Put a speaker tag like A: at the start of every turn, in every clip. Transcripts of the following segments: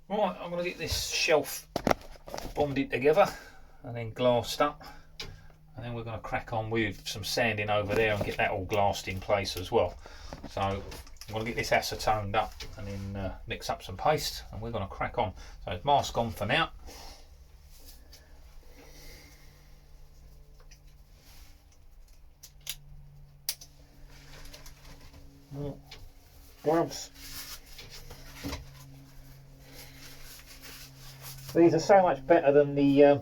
A: Right, I'm going to get this shelf bonded together and then glassed up, and then we're going to crack on with some sanding over there and get that all glassed in place as well. So I'm going to get this acetoned up and then mix up some paste, and we're going to crack on. So mask on for now. Gloves. These are so much better than the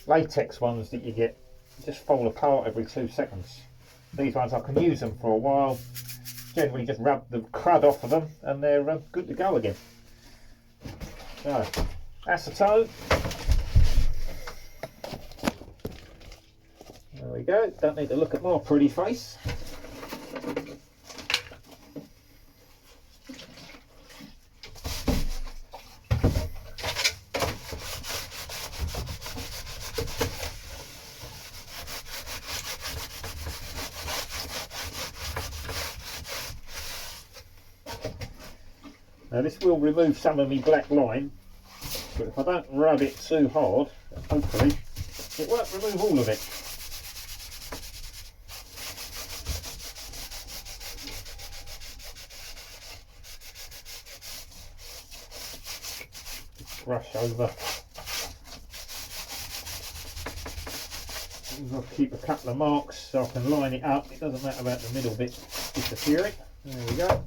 A: latex ones that you get. They just fall apart every 2 seconds. These ones I can use them for a while. Generally just rub the crud off of them and they're good to go again. So, acetone. There we go. Don't need to look at my pretty face. Now this will remove some of my black line, but if I don't rub it too hard, hopefully, it won't remove all of it. Brush over. I'll keep a couple of marks so I can line it up. It doesn't matter about the middle bit disappearing. There we go.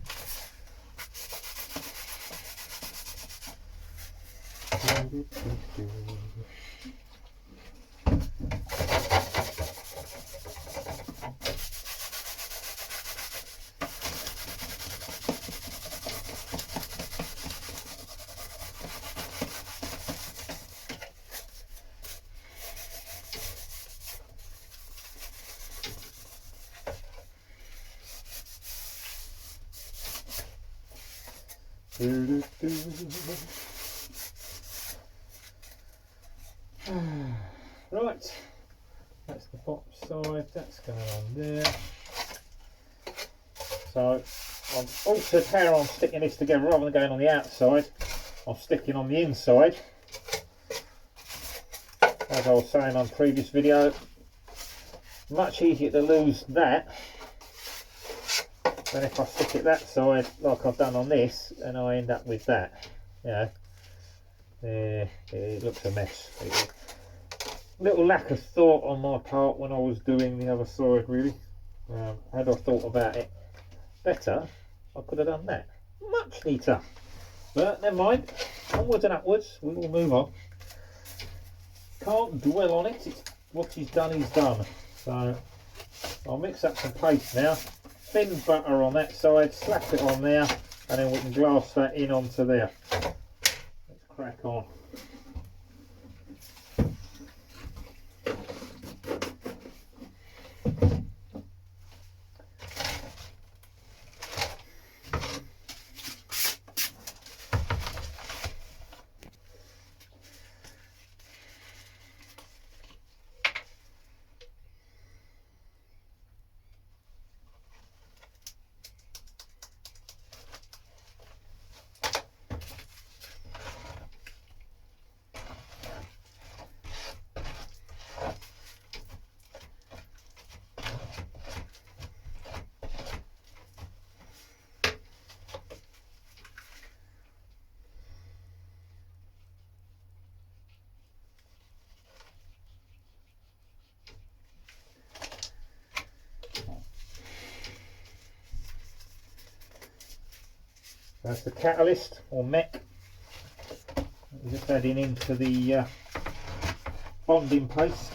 A: Right, that's the bottom side, that's going on there. So I've altered how I'm sticking this together. Rather than going on the outside, I'm sticking on the inside. As I was saying on previous video, much easier to lose that than if I stick it that side like I've done on this and I end up with that. You know, it looks a mess. Little lack of thought on my part when I was doing the other side, really. Had I thought about it better, I could have done that much neater. But never mind, onwards and upwards, we will move on. Can't dwell on it, it's what he's done, he's done. So I'll mix up some paste now, thin butter on that side, slap it on there, and then we can glass that in onto there. Let's crack on. That's the catalyst or mech. We're just adding into the bonding paste.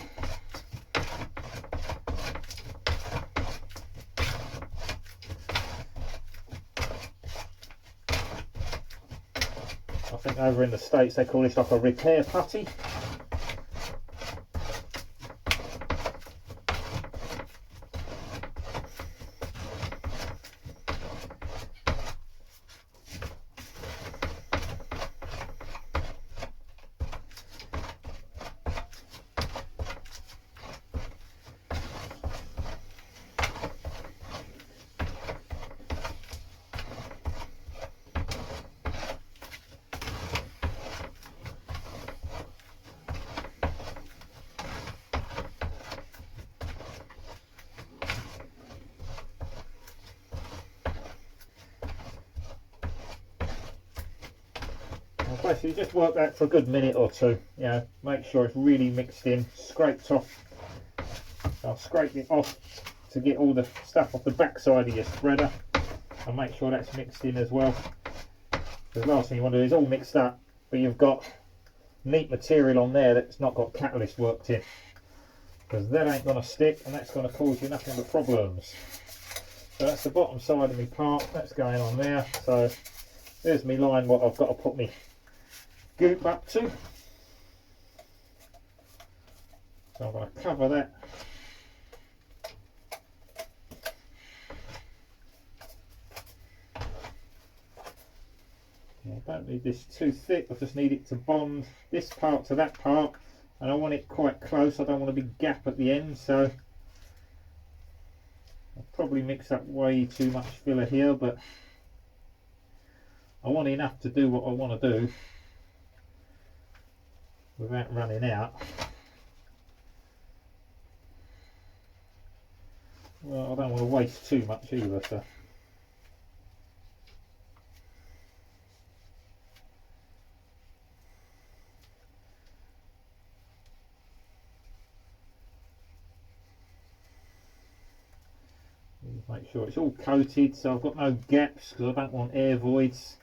A: I think over in the States they call this like a repair putty. basically just work that for a good minute or two. You know, make sure it's really mixed in, scraped off. I'll scrape it off to get all the stuff off the back side of your spreader, and make sure that's mixed in as well. The last thing you want to do is all mixed up, but you've got neat material on there that's not got catalyst worked in, because that ain't going to stick and that's going to cause you nothing but problems. So that's the bottom side of my part, that's going on there. So there's my line, what I've got to put my goop up to. So I'm going to cover that. I don't need this too thick, I just need it to bond this part to that part, and I want it quite close. I don't want a big gap at the end, so I'll probably mix up way too much filler here, but I want enough to do what I want to do without running out. Well, I don't want to waste too much either, so make sure it's all coated so I've got no gaps, because I don't want air voids.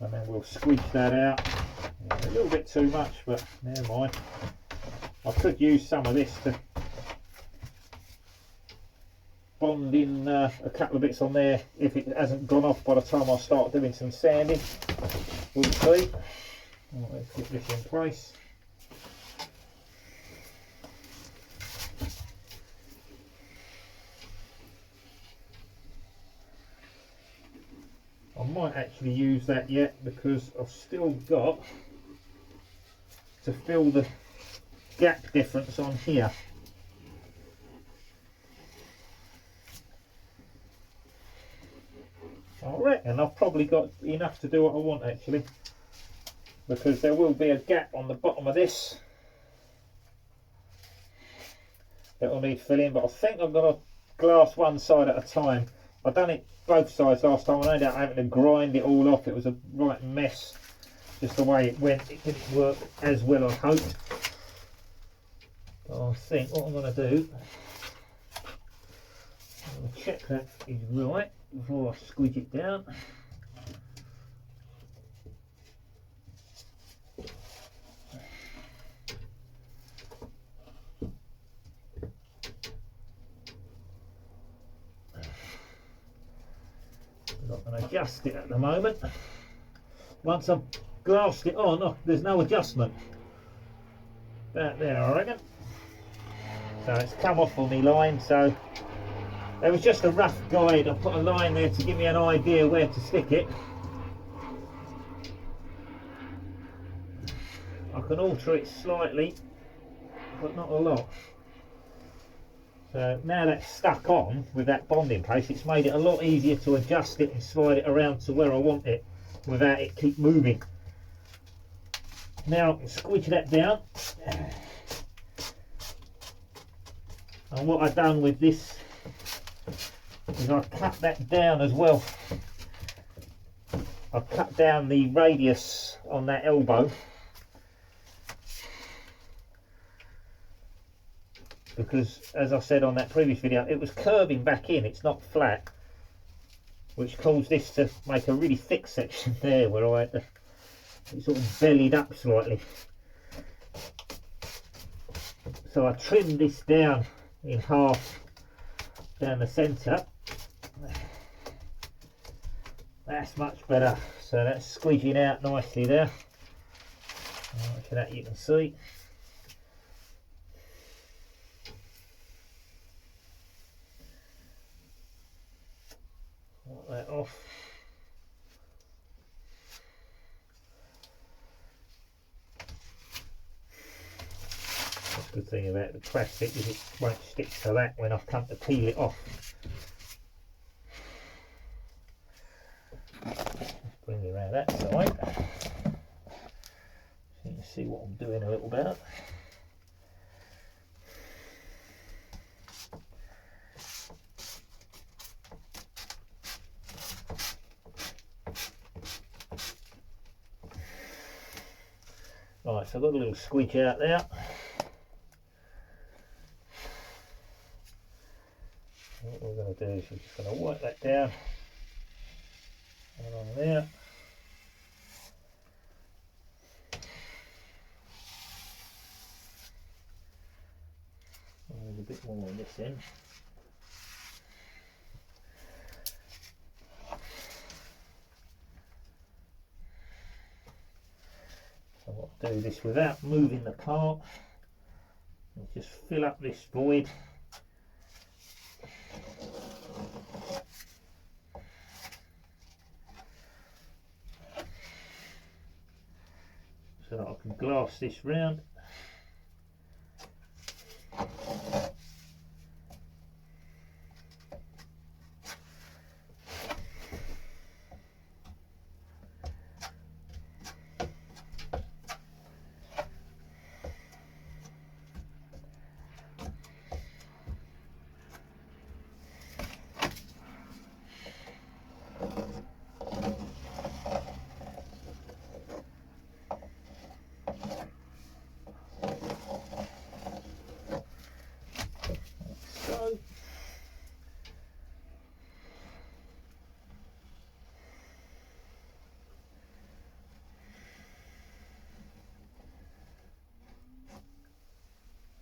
A: And then we'll squeeze that out. Yeah, a little bit too much, but never mind. I could use some of this to bond in a couple of bits on there if it hasn't gone off by the time I start doing some sanding. We'll see. Right, let's get this in place. I might actually use that yet, because I've still got to fill the gap difference on here. I reckon I've probably got enough to do what I want actually, because there will be a gap on the bottom of this that will need filling, but I think I'm going to glass one side at a time. I've done it both sides last time, I ended up having to grind it all off. It was a right mess, just the way it went. It didn't work as well as I hoped. But I think what I'm going to do, I'm going to check that is right before I squeeze it down. I'm not going to adjust it at the moment. Once I've glassed it on, oh, there's no adjustment. About there, I reckon. So it's come off on my line, so it was just a rough guide. I put a line there to give me an idea where to stick it. I can alter it slightly, but not a lot. So now that's stuck on with that bond in place, it's made it a lot easier to adjust it and slide it around to where I want it without it keep moving. Now I can squidge that down. And what I've done with this is I've cut that down as well. I've cut down the radius on that elbow, because as I said on that previous video, it was curving back in, it's not flat, which caused this to make a really thick section there where I had to, it sort of bellied up slightly. So I trimmed this down in half down the centre. That's much better, so that's squeezing out nicely there. So that you can see. Wipe that off. That's the good thing about the plastic, is it won't stick to that when I come to peel it off. Let's bring it around that side so you can see what I'm doing a little better. Right, so I've got a little squidge out there. What we're going to do is we're just going to wipe that down and on there. There's a bit more on this end. So I'll do this without moving the part. And just fill up this void. So that I can glass this round.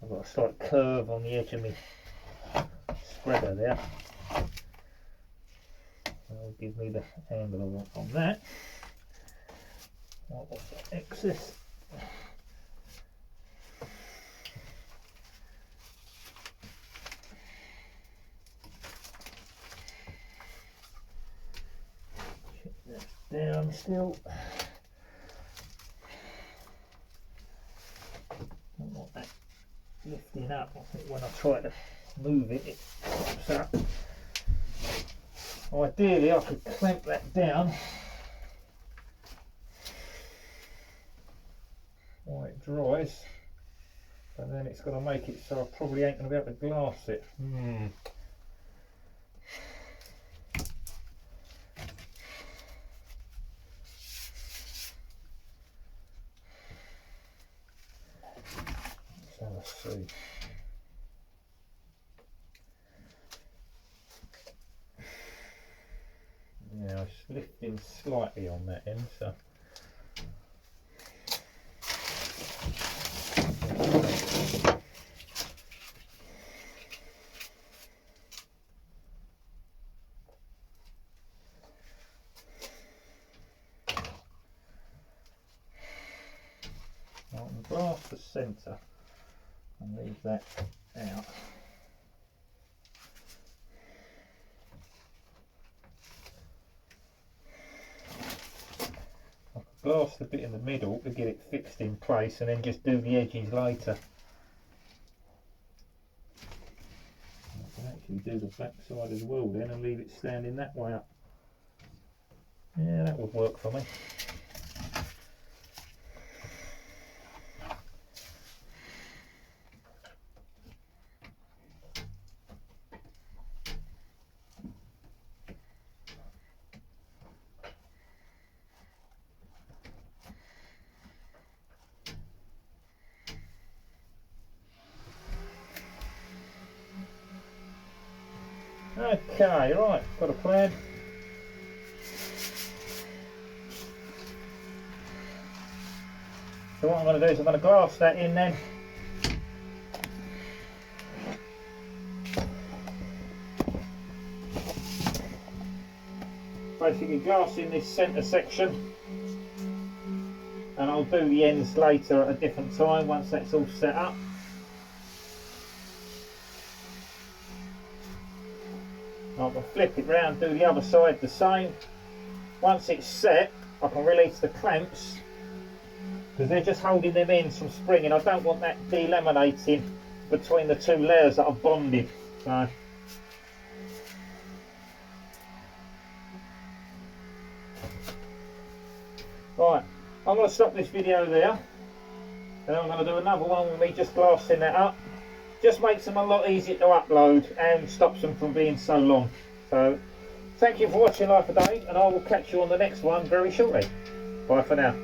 A: I've got a slight curve on the edge of my spreader there. That'll give me the angle I want on that. Wipe off the excess. Check that down still. Don't want that lifting up. I think when I try to move it, it pops up. Ideally I could clamp that down while it dries, but then it's going to make it so I probably ain't going to be able to glass it. So let's see. Yeah, it's lifting slightly on that end, so I can glass the centre and leave that out. Glass the bit in the middle to get it fixed in place and then just do the edges later. I can actually do the back side as well then and leave it standing that way up. Yeah, that would work for me. Okay, right, got a plan. So what I'm going to do is I'm going to glass that in then. Basically glass in this centre section, and I'll do the ends later at a different time once that's all set up. I can flip it round, do the other side the same. Once it's set, I can release the clamps because they're just holding them in from spring, and I don't want that delaminating between the two layers that are bonded. So right, I'm going to stop this video there, and I'm going to do another one with me just glassing that up. Just makes them a lot easier to upload and stops them from being so long. So thank you for watching Life a Day, and I will catch you on the next one very shortly. Bye for now.